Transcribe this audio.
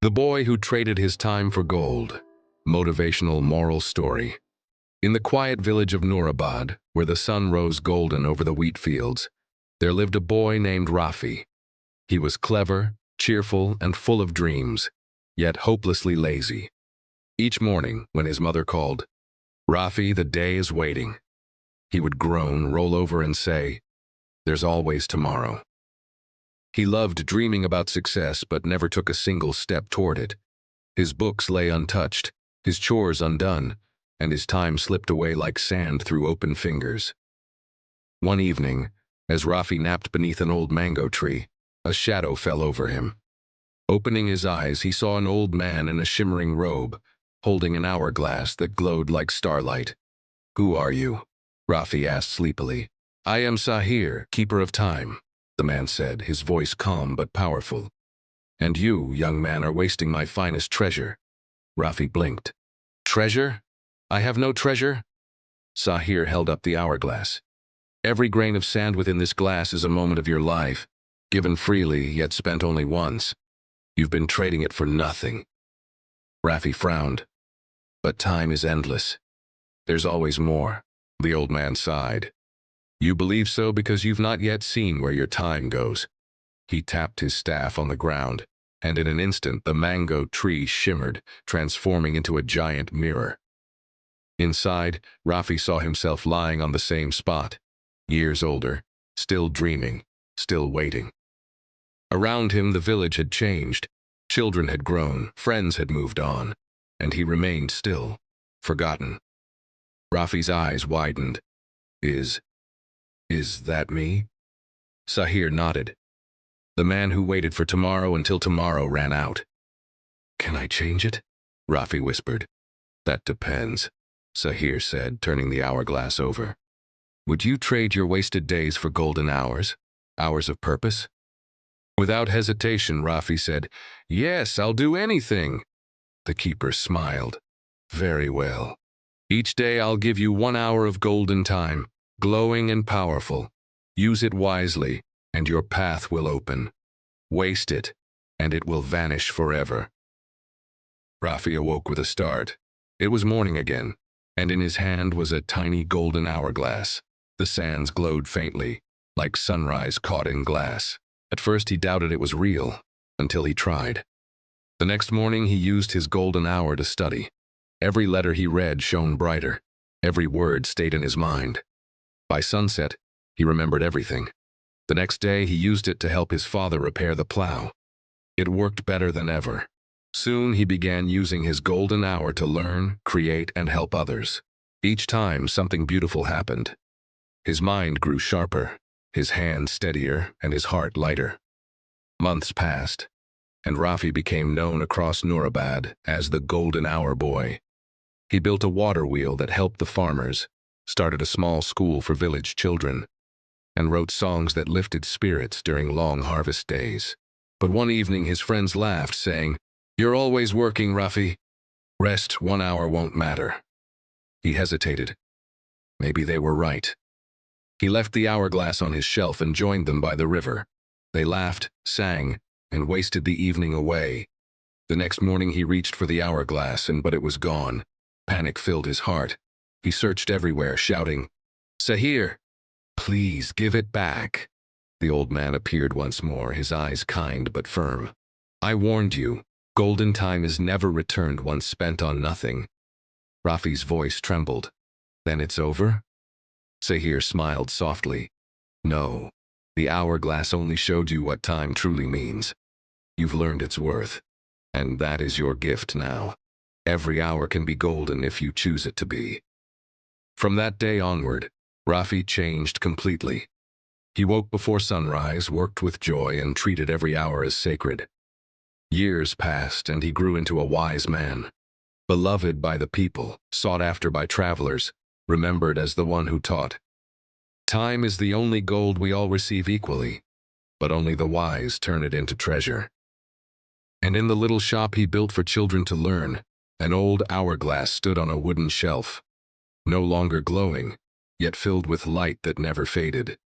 The boy who traded his time for gold. Motivational moral story. In the quiet village of Nurabad, where the sun rose golden over the wheat fields, there lived a boy named Rafi. He was clever, cheerful, and full of dreams, yet hopelessly lazy. Each morning, when his mother called, "Rafi, the day is waiting," he would groan, roll over, and say, "There's always tomorrow." He loved dreaming about success, but never took a single step toward it. His books lay untouched, his chores undone, and his time slipped away like sand through open fingers. One evening, as Rafi napped beneath an old mango tree, a shadow fell over him. Opening his eyes, he saw an old man in a shimmering robe, holding an hourglass that glowed like starlight. "Who are you?" Rafi asked sleepily. "I am Sahir, keeper of time," the man said, his voice calm but powerful. "And you, young man, are wasting my finest treasure." Rafi blinked. "Treasure? I have no treasure." Sahir held up the hourglass. "Every grain of sand within this glass is a moment of your life, given freely, yet spent only once. You've been trading it for nothing." Rafi frowned. "But time is endless. There's always more." The old man sighed. "You believe so because you've not yet seen where your time goes." He tapped his staff on the ground, and in an instant the mango tree shimmered, transforming into a giant mirror. Inside, Rafi saw himself lying on the same spot, years older, still dreaming, still waiting. Around him, the village had changed. Children had grown, friends had moved on, and he remained still, forgotten. Rafi's eyes widened. Is that me?" Sahir nodded. "The man who waited for tomorrow until tomorrow ran out." "Can I change it?" Rafi whispered. "That depends," Sahir said, turning the hourglass over. "Would you trade your wasted days for golden hours? Hours of purpose?" Without hesitation, Rafi said, "Yes, I'll do anything." The keeper smiled. "Very well. Each day I'll give you 1 hour of golden time, glowing and powerful. Use it wisely, and your path will open. Waste it, and it will vanish forever." Rafi awoke with a start. It was morning again, and in his hand was a tiny golden hourglass. The sands glowed faintly, like sunrise caught in glass. At first he doubted it was real, until he tried. The next morning he used his golden hour to study. Every letter he read shone brighter. Every word stayed in his mind. By sunset, he remembered everything. The next day he used it to help his father repair the plow. It worked better than ever. Soon he began using his golden hour to learn, create, and help others. Each time something beautiful happened. His mind grew sharper, his hand steadier, and his heart lighter. Months passed, and Rafi became known across Nurabad as the Golden Hour Boy. He built a water wheel that helped the farmers, started a small school for village children, and wrote songs that lifted spirits during long harvest days. But one evening his friends laughed, saying, "You're always working, Rafi. Rest 1 hour won't matter." He hesitated. Maybe they were right. He left the hourglass on his shelf and joined them by the river. They laughed, sang, and wasted the evening away. The next morning he reached for the hourglass, but it was gone. Panic filled his heart. He searched everywhere, shouting, "Sahir, please give it back." The old man appeared once more, his eyes kind but firm. "I warned you, golden time is never returned once spent on nothing." Rafi's voice trembled. "Then it's over?" Sahir smiled softly. "No, the hourglass only showed you what time truly means. You've learned its worth, and that is your gift now. Every hour can be golden if you choose it to be." From that day onward, Rafi changed completely. He woke before sunrise, worked with joy, and treated every hour as sacred. Years passed, and he grew into a wise man, beloved by the people, sought after by travelers, remembered as the one who taught. Time is the only gold we all receive equally, but only the wise turn it into treasure. And in the little shop he built for children to learn, an old hourglass stood on a wooden shelf, no longer glowing, yet filled with light that never faded.